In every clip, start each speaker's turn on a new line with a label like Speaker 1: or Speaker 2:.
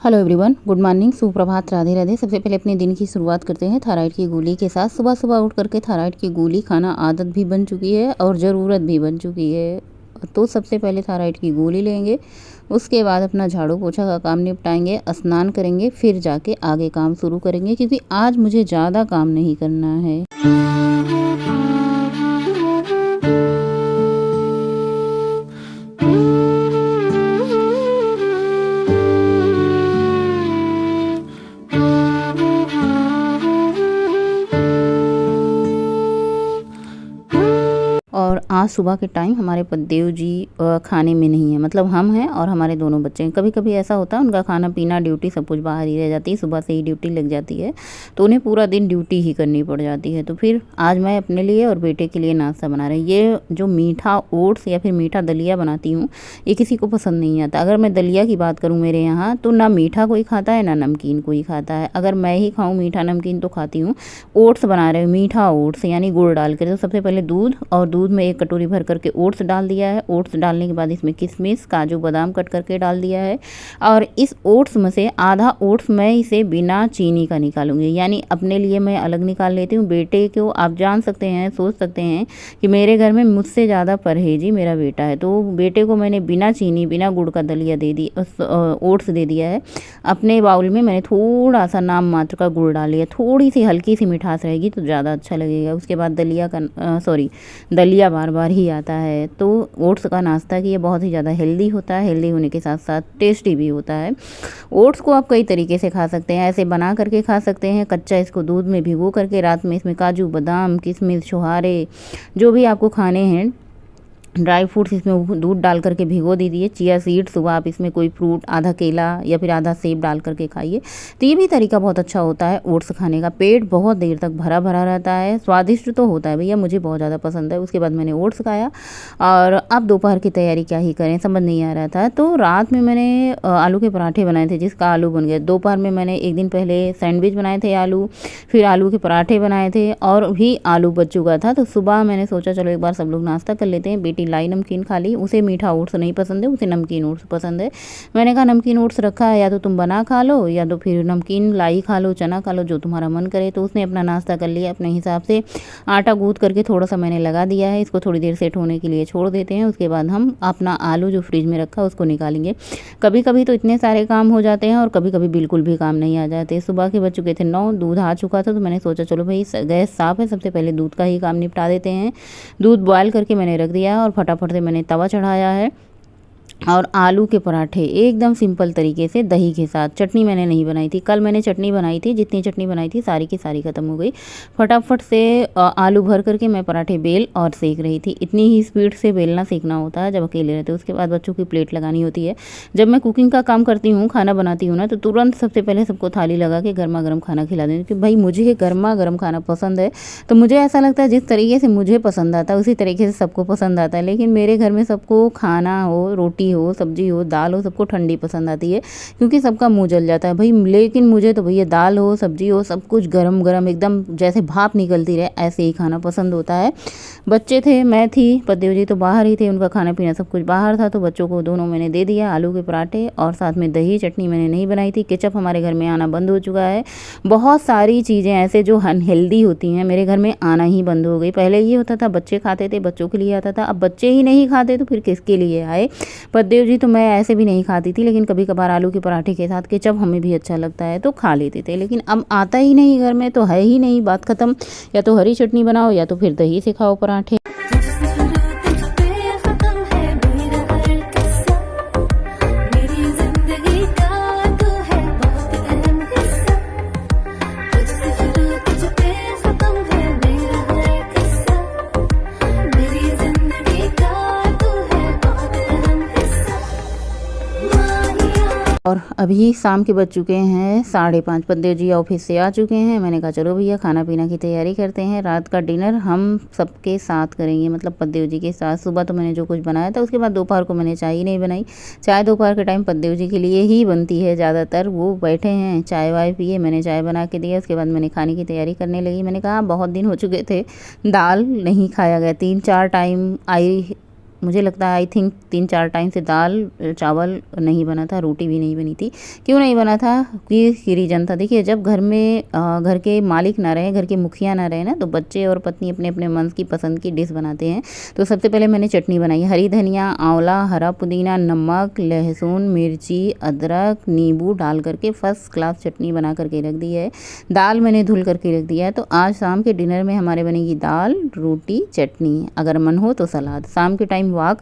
Speaker 1: Hello everyone, good morning, सुप्रभात, राधे राधे। सबसे पहले अपने दिन की शुरुआत करते हैं थायराइड की गोली के साथ। सुबह सुबह उठ करके थायराइड की गोली खाना आदत भी बन चुकी है और ज़रूरत भी बन चुकी है। तो सबसे पहले थायराइड की गोली लेंगे, उसके बाद अपना झाड़ू पोछा का काम निपटाएंगे, स्नान करेंगे, फिर जाके आगे काम शुरू करेंगे क्योंकि आज मुझे ज़्यादा काम नहीं करना है। और आज सुबह के टाइम हमारे पतिदेव जी खाने में नहीं है, मतलब हम हैं और हमारे दोनों बच्चे हैं। कभी कभी ऐसा होता है उनका खाना पीना ड्यूटी सब कुछ बाहर ही रह जाती है, सुबह से ही ड्यूटी लग जाती है तो उन्हें पूरा दिन ड्यूटी ही करनी पड़ जाती है। तो फिर आज मैं अपने लिए और बेटे के लिए नाश्ता बना रही हूँ। ये जो मीठा ओट्स या फिर मीठा दलिया बनाती हूँ ये किसी को पसंद नहीं आता। अगर मैं दलिया की बात करूँ मेरे यहाँ तो ना मीठा कोई खाता है ना नमकीन कोई खाता है। अगर मैं ही खाऊँ मीठा नमकीन तो खाती हूँ। ओट्स बना रहे हूँ, मीठा ओट्स यानी गुड़ डाल कर। तो सबसे पहले दूध और दूध में 1 कटोरी भर करके ओट्स डाल दिया है। ओट्स डालने के बाद इसमें किशमिश काजू बादाम कट करके डाल दिया है और इस ओट्स में से आधा ओट्स मैं इसे बिना चीनी का निकालूंगी, यानी अपने लिए मैं अलग निकाल लेती हूँ। बेटे को आप जान सकते हैं, सोच सकते हैं कि मेरे घर में मुझसे ज़्यादा परहेजी मेरा बेटा है, तो बेटे को मैंने बिना चीनी बिना गुड़ का दलिया दे दी, ओट्स दे दिया है। अपने बाउल में मैंने थोड़ा सा नाम मात्र का गुड़ डाल लिया, थोड़ी सी हल्की सी मिठास रहेगी तो ज़्यादा अच्छा लगेगा। उसके बाद दलिया बार बार ही आता है। तो ओट्स का नाश्ता कि ये बहुत ही ज़्यादा हेल्दी होता है, हेल्दी होने के साथ साथ टेस्टी भी होता है। ओट्स को आप कई तरीके से खा सकते हैं, ऐसे बना करके खा सकते हैं, कच्चा इसको दूध में भिगो करके रात में इसमें काजू बादाम किशमिश छुहारे जो भी आपको खाने हैं ड्राई फ्रूट्स इसमें दूध डाल करके भिगो दीजिए। चिया सीड्स हुआ, आप इसमें कोई फ्रूट आधा केला या फिर आधा सेब डाल करके खाइए। तो ये भी तरीका बहुत अच्छा होता है ओट्स खाने का। पेट बहुत देर तक भरा भरा रहता है, स्वादिष्ट तो होता है भैया, मुझे बहुत ज़्यादा पसंद है। उसके बाद मैंने ओट्स खाया और अब दोपहर की तैयारी क्या ही करें समझ नहीं आ रहा था। तो रात में मैंने आलू के पराठे बनाए थे जिसका आलू बन गया। दोपहर में मैंने एक दिन पहले सैंडविच बनाए थे आलू, फिर आलू के पराठे बनाए थे और भी आलू बच चुका था। तो सुबह मैंने सोचा चलो एक बार सब लोग नाश्ता कर लेते हैं। लाई नमकीन खा ली, उसे मीठा ओट्स नहीं पसंद है, उसे नमकीन ओट्स पसंद है। मैंने कहा नमकीन ओट्स रखा है, या तो तुम बना खा लो या तो फिर नमकीन लाई खा लो, चना खा लो, जो तुम्हारा मन करे। तो उसने अपना नाश्ता कर लिया अपने हिसाब से। आटा गूंथ करके थोड़ा सा मैंने लगा दिया है, इसको थोड़ी देर सेट होने के लिए छोड़ देते हैं। उसके बाद हम अपना आलू जो फ्रिज में रखा उसको निकालेंगे। कभी कभी तो इतने सारे काम हो जाते हैं और कभी कभी बिल्कुल भी काम नहीं आ जाते। सुबह के बज चुके थे 9, दूध आ चुका था तो मैंने सोचा चलो भाई गैस साफ़ है, सबसे पहले दूध का ही काम निपटा देते हैं। दूध बॉयल करके मैंने रख दिया और फटाफट से मैंने तवा चढ़ाया है। और आलू के पराठे एकदम सिंपल तरीके से दही के साथ। चटनी मैंने नहीं बनाई थी, कल मैंने चटनी बनाई थी, जितनी चटनी बनाई थी सारी की सारी ख़त्म हो गई। फटाफट से आलू भर करके मैं पराठे बेल और सेक रही थी। इतनी ही स्पीड से बेलना सेकना होता है जब अकेले रहते। उसके बाद बच्चों की प्लेट लगानी होती है। जब मैं कुकिंग का काम करती हूँ, खाना बनाती हूँ ना, तो तुरंत सबसे पहले सबको थाली लगा के गर्मा गर्म खाना खिला देती हूँ कि भाई मुझे गर्मा गर्म खाना पसंद है। तो मुझे ऐसा लगता है जिस तरीके से मुझे पसंद आता है उसी तरीके से सबको पसंद आता है। लेकिन मेरे घर में सबको खाना हो, रोटी हो, सब्जी हो, दाल हो, सबको ठंडी पसंद आती है क्योंकि सबका मुंह जल जाता है भाई। लेकिन मुझे तो भैया दाल हो, सब्जी हो, सब कुछ गरम गरम एकदम जैसे भाप निकलती रहे ऐसे ही खाना पसंद होता है। बच्चे थे, मैं थी, पतिदेव जी तो बाहर ही थे, उनका खाना पीना सब कुछ बाहर था। तो बच्चों को दोनों मैंने दे दिया, आलू के पराठे और साथ में दही। चटनी मैंने नहीं बनाई थी। केचप हमारे घर में आना बंद हो चुका है। बहुत सारी चीज़ें ऐसे जो अनहेल्दी होती हैं मेरे घर में आना ही बंद हो गई। पहले ये होता था बच्चे खाते थे, बच्चों के लिए आता था, अब बच्चे ही नहीं खाते तो फिर किसके लिए आए। पतिदेव जी तो मैं ऐसे भी नहीं खाती थी, लेकिन कभी कभार आलू के पराठे के साथ केचप हमें भी अच्छा लगता है तो खा लेते थे। लेकिन अब आता ही नहीं घर में, तो है ही नहीं, बात ख़त्म। या तो हरी चटनी बनाओ या तो फिर दही से खाओ पराठे। और अभी शाम के बज चुके हैं 5:30। पतिदेव जी ऑफिस से आ चुके हैं। मैंने कहा चलो भैया खाना पीना की तैयारी करते हैं। रात का डिनर हम सबके साथ करेंगे, मतलब पतिदेव जी के साथ। सुबह तो मैंने जो कुछ बनाया था, उसके बाद दोपहर को मैंने चाय ही नहीं बनाई। चाय दोपहर के टाइम पतिदेव जी के लिए ही बनती है ज़्यादातर। वो बैठे हैं, चाय वाय पिए, मैंने चाय बना के दिया। उसके बाद मैंने खाने की तैयारी करने लगी। मैंने कहा बहुत दिन हो चुके थे दाल नहीं खाया गया, 3-4 टाइम आई मुझे लगता है आई थिंक 3-4 टाइम से दाल चावल नहीं बना था, रोटी भी नहीं बनी थी। क्यों नहीं बना था कि रीज़न था। देखिए जब घर में घर के मालिक ना रहे, घर के मुखिया ना रहे ना, तो बच्चे और पत्नी अपने अपने मन की पसंद की डिश बनाते हैं। तो सबसे पहले मैंने चटनी बनाई, हरी धनिया, आंवला, हरा पुदीना, नमक, लहसुन, मिर्ची, अदरक, नींबू डाल करके फर्स्ट क्लास चटनी बना करके रख दी है। दाल मैंने धुल करके रख दिया है। तो आज शाम के डिनर में हमारे बनेगी दाल, रोटी, चटनी, अगर मन हो तो सलाद। शाम के टाइम वॉक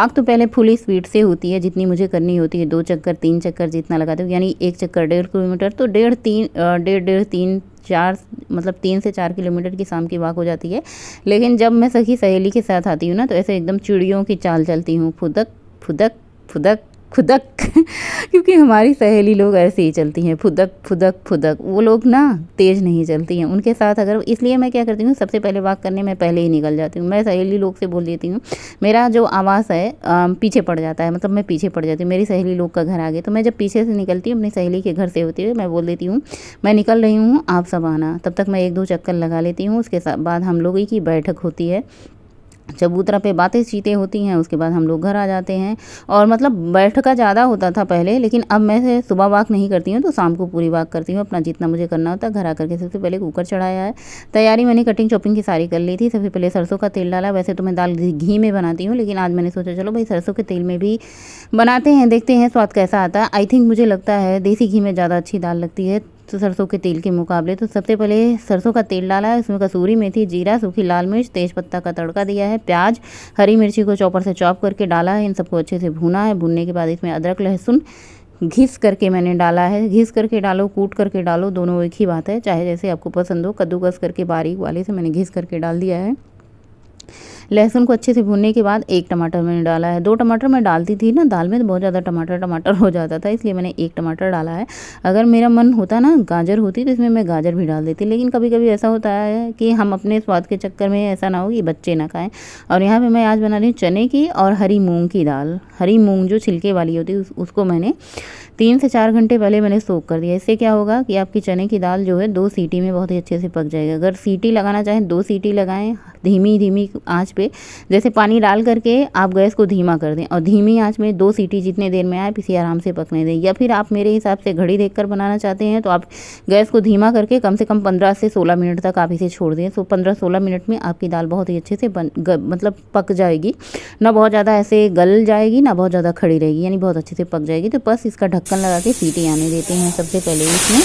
Speaker 1: तो पहले फुल स्पीड से होती है, जितनी मुझे करनी होती है, 2 चक्कर 3 चक्कर जितना लगाते हो, यानी 1 चक्कर 1.5 किलोमीटर, तो 1.5 मतलब 3 से 4 किलोमीटर की शाम की वॉक हो जाती है। लेकिन जब मैं सखी सहेली के साथ आती हूँ ना, तो ऐसे एकदम चिड़ियों की चाल चलती हूँ, फुदक फुदक फुदक फुदक क्योंकि हमारी सहेली लोग ऐसे ही चलती हैं, फुदक फुदक फुदक। वो लोग ना तेज़ नहीं चलती हैं, उनके साथ अगर, इसलिए मैं क्या करती हूँ, सबसे पहले वॉक करने में पहले ही निकल जाती हूँ। मैं सहेली लोग से बोल देती हूँ, मेरा जो आवाज़ है पीछे पड़ जाता है, मतलब मैं पीछे पड़ जाती हूँ, मेरी सहेली लोग का घर आगे, तो मैं जब पीछे से निकलती हूँ अपनी सहेली के घर से होती हुई, मैं बोल देती हूँ मैं निकल रही हूँ, आप सब आना। तब तक मैं 1-2 चक्कर लगा लेती हूँ। उसके बाद हम लोगों की बैठक होती है, चबूतरा पे बातें चीतें होती हैं। उसके बाद हम लोग घर आ जाते हैं। और मतलब बैठका ज़्यादा होता था पहले, लेकिन अब मैं सुबह वॉक नहीं करती हूँ, तो शाम को पूरी वॉक करती हूँ, अपना जितना मुझे करना होता है। घर आकर के सबसे पहले कुकर चढ़ाया है, तैयारी मैंने कटिंग चॉपिंग की सारी कर ली थी। सबसे पहले सरसों का तेल डाला। वैसे तो मैं दाल घी में बनाती हूँ, लेकिन आज मैंने सोचा चलो भाई सरसों के तेल में भी बनाते हैं, देखते हैं स्वाद कैसा आता है। आई थिंक मुझे लगता है देसी घी में ज़्यादा अच्छी दाल लगती है तो सरसों के तेल के मुकाबले। तो सबसे पहले सरसों का तेल डाला है, उसमें कसूरी मेथी, जीरा, सूखी लाल मिर्च, तेज़पत्ता का तड़का दिया है, प्याज, हरी मिर्ची को चॉपर से चॉप करके डाला है। इन सबको अच्छे से भुना है। भुनने के बाद इसमें अदरक लहसुन घिस करके मैंने डाला है। घिस करके डालो, कूट करके डालो, दोनों एक ही बात है, चाहे जैसे आपको पसंद हो। कद्दूकस करके बारीक वाले से मैंने घिस करके डाल दिया है। लहसुन को अच्छे से भूनने के बाद 1 टमाटर मैंने डाला है। 2 टमाटर मैं डालती थी ना दाल में, तो बहुत ज़्यादा टमाटर हो जाता था, इसलिए मैंने 1 टमाटर डाला है। अगर मेरा मन होता ना गाजर होती तो इसमें मैं गाजर भी डाल देती, लेकिन कभी कभी ऐसा होता है कि हम अपने स्वाद के चक्कर में ऐसा ना हो कि बच्चे ना खाएं। और यहाँ पर मैं आज बना रही हूँ चने की और हरी मूँग की दाल। हरी मूँग जो छिलके वाली होती है उसको मैंने 3 से 4 घंटे पहले मैंने सोख कर दिया। इससे क्या होगा कि आपकी चने की दाल जो है 2 सीटी में बहुत ही अच्छे से पक जाएगी। अगर सीटी लगाना चाहें 2 सीटी लगाएं धीमी आंच पे। जैसे पानी डाल करके आप गैस को धीमा कर दें और धीमी आंच में 2 सीटी जितने देर में आए इसे आराम से पकने दें। या फिर आप मेरे हिसाब से घड़ी देखकर बनाना चाहते हैं तो आप गैस को धीमा करके कम से कम 15 से 16 मिनट तक आप इसे छोड़ दें। तो 15-16 मिनट में आपकी दाल बहुत ही अच्छे से मतलब पक जाएगी। ना बहुत ज़्यादा ऐसे गल जाएगी, ना बहुत ज़्यादा खड़ी रहेगी, यानी बहुत अच्छे से पक जाएगी। तो बस इसका ढक्कन लगा के सीटी आने देते हैं सबसे पहले इसमें।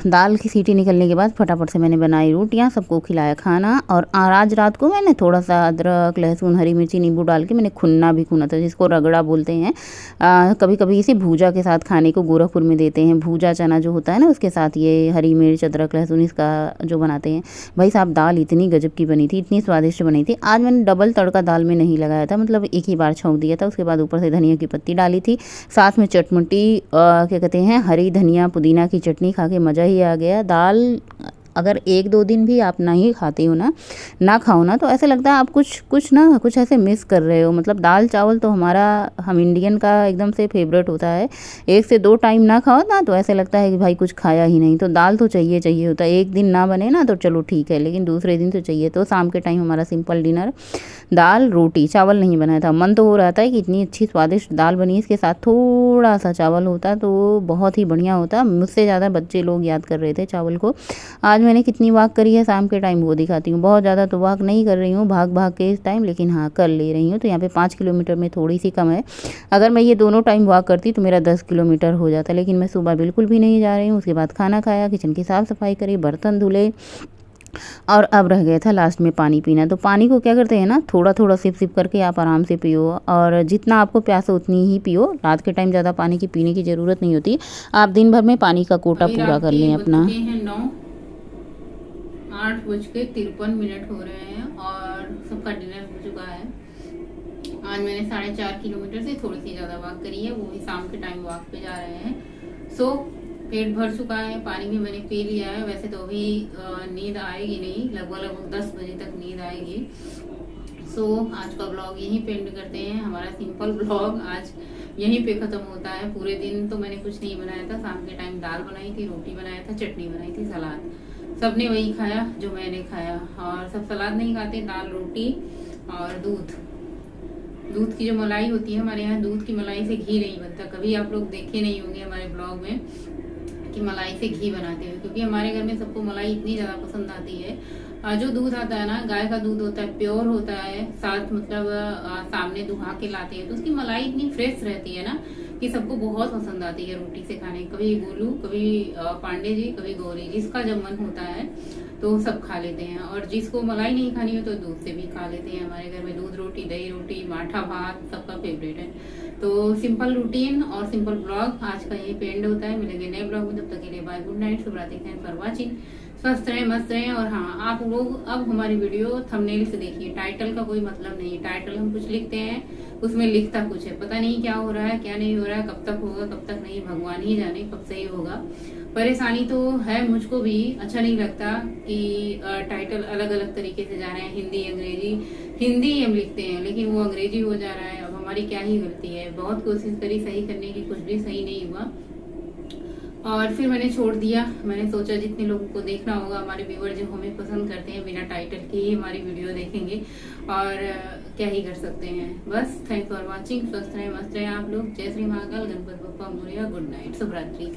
Speaker 1: दाल की सीटी निकलने के बाद फटाफट से मैंने बनाई रोटियां, सबको खिलाया खाना। और आज रात को मैंने थोड़ा सा अदरक लहसुन हरी मिर्ची नींबू डाल के मैंने खुन्ना भी खुना था, जिसको रगड़ा बोलते हैं। कभी कभी इसे भूजा के साथ खाने को गोरखपुर में देते हैं। भूजा चना जो होता है ना, उसके साथ ये हरी मिर्च अदरक लहसुन इसका जो बनाते हैं। भाई साहब दाल इतनी गजब की बनी थी, इतनी स्वादिष्ट बनी थी। आज मैंने डबल तड़का दाल में नहीं लगाया था, मतलब एक ही बार छौंक दिया था। उसके बाद ऊपर से धनिया की पत्ती डाली थी, साथ में चटमटी क्या कहते हैं हरी धनिया पुदीना की चटनी खा के मज़ा ही आ गया। दाल अगर 1-2 दिन भी आप नहीं खाते हो ना खाओ ना, तो ऐसे लगता है आप कुछ ऐसे मिस कर रहे हो। मतलब दाल चावल तो हम इंडियन का एकदम से फेवरेट होता है। 1 से 2 टाइम ना खाओ ना तो ऐसे लगता है कि भाई कुछ खाया ही नहीं। तो दाल तो चाहिए होता है। एक दिन ना बने ना तो चलो ठीक है, लेकिन दूसरे दिन तो चाहिए। तो शाम के टाइम हमारा सिंपल डिनर दाल रोटी, चावल नहीं बनाया था। मन तो हो रहा था कि इतनी अच्छी स्वादिष्ट दाल बनी, इसके साथ थोड़ा सा चावल होता तो बहुत ही बढ़िया होता। मुझसे ज़्यादा बच्चे लोग याद कर रहे थे चावल को। आज मैंने कितनी वॉक करी है शाम के टाइम वो दिखाती हूँ। बहुत ज़्यादा तो वॉक नहीं कर रही हूँ भाग के इस टाइम, लेकिन हाँ कर ले रही हूँ। तो यहाँ पे 5 किलोमीटर में थोड़ी सी कम है। अगर मैं ये दोनों टाइम वॉक करती तो मेरा 10 किलोमीटर हो जाता, लेकिन मैं सुबह बिल्कुल भी नहीं जा रही हूँ। उसके बाद खाना खाया, किचन की साफ़ सफाई करी, बर्तन धुले, और अब रह गया था लास्ट में पानी पीना। तो पानी को क्या करते हैं ना, थोड़ा सिप करके आप आराम से पियो, और जितना आपको प्यास हो उतनी ही पियो। रात के टाइम ज़्यादा पानी की पीने की ज़रूरत नहीं होती। आप दिन भर में पानी का कोटा पूरा कर लें अपना।
Speaker 2: 8:53 हो रहे हैं और सबका डिनर हो चुका है। आज मैंने 4.5 किलोमीटर से थोड़ी सी ज़्यादा वॉक करी है, वो भी शाम के टाइम वॉक पे जा रहे हैं। पेट भर चुका है, पानी भी मैंने पी लिया है। वैसे तो अभी नींद आएगी नहीं, लगभग 10 बजे तक नींद आएगी। आज का ब्लॉग यहीं पे एंड करते हैं। हमारा सिंपल ब्लॉग आज यहीं पे खत्म होता है। पूरे दिन तो मैंने कुछ नहीं बनाया था, शाम के टाइम दाल बनाई थी, रोटी बनाया था, चटनी बनाई थी, सलाद, सबने वही खाया जो मैंने खाया। और सब सलाद नहीं खाते, दाल रोटी और दूध की जो मलाई होती है, हमारे यहाँ दूध की मलाई से घी नहीं बनता। कभी आप लोग देखे नहीं होंगे हमारे ब्लॉग में कि मलाई से घी बनाते हुए, क्योंकि हमारे घर में सबको मलाई इतनी ज़्यादा पसंद आती है। जो दूध आता है ना, गाय का दूध होता है, प्योर होता है, साथ मतलब सामने दुहा के लाते हैं, तो उसकी मलाई इतनी फ्रेश रहती है ना कि सबको बहुत पसंद आती है रोटी से खाने। कभी गोलू, कभी पांडे जी, कभी गौरी, जिसका जब मन होता है तो सब खा लेते हैं। और जिसको मलाई नहीं खानी हो तो दूध से भी खा लेते हैं। हमारे घर में दूध रोटी, दही रोटी, माठा भात सबका फेवरेट है। तो सिंपल रूटीन और सिंपल ब्लॉग आज का यही पे एंड होता है। मिलेंगे नए ब्लॉग में, तब तक के लिए बाय, गुड नाइट, शुभ रात्रि, थैंक्स फॉर वाचिंग। स्वस्थ रहें, मस्त रहें। और हाँ, आप लोग अब हमारी वीडियो थंबनेल से देखिए, टाइटल का कोई मतलब नहीं। टाइटल हम कुछ लिखते हैं, उसमें लिखता कुछ है, पता नहीं क्या हो रहा है, क्या नहीं हो रहा है, कब तक होगा, कब तक नहीं, भगवान ही जाने कब सही होगा। परेशानी तो है मुझको भी, अच्छा नहीं लगता कि टाइटल अलग अलग तरीके से जा रहे हैं, हिंदी अंग्रेजी। हिंदी हम लिखते हैं लेकिन वो अंग्रेजी हो जा रहा है। अब हमारी क्या ही गलती है, बहुत कोशिश करी सही करने की, कुछ भी सही नहीं हुआ और फिर मैंने छोड़ दिया। मैंने सोचा जितने लोगों को देखना होगा, हमारे व्यूअर जो हमें पसंद करते हैं, बिना टाइटल के ही हमारी वीडियो देखेंगे और क्या ही कर सकते हैं। बस थैंक्स फॉर वॉचिंग। स्वस्थ रहे, मस्त रहे आप लोग। जय श्री महाकाल, गणपति बप्पा मोरया, गुड नाइट, शुभ रात्रि।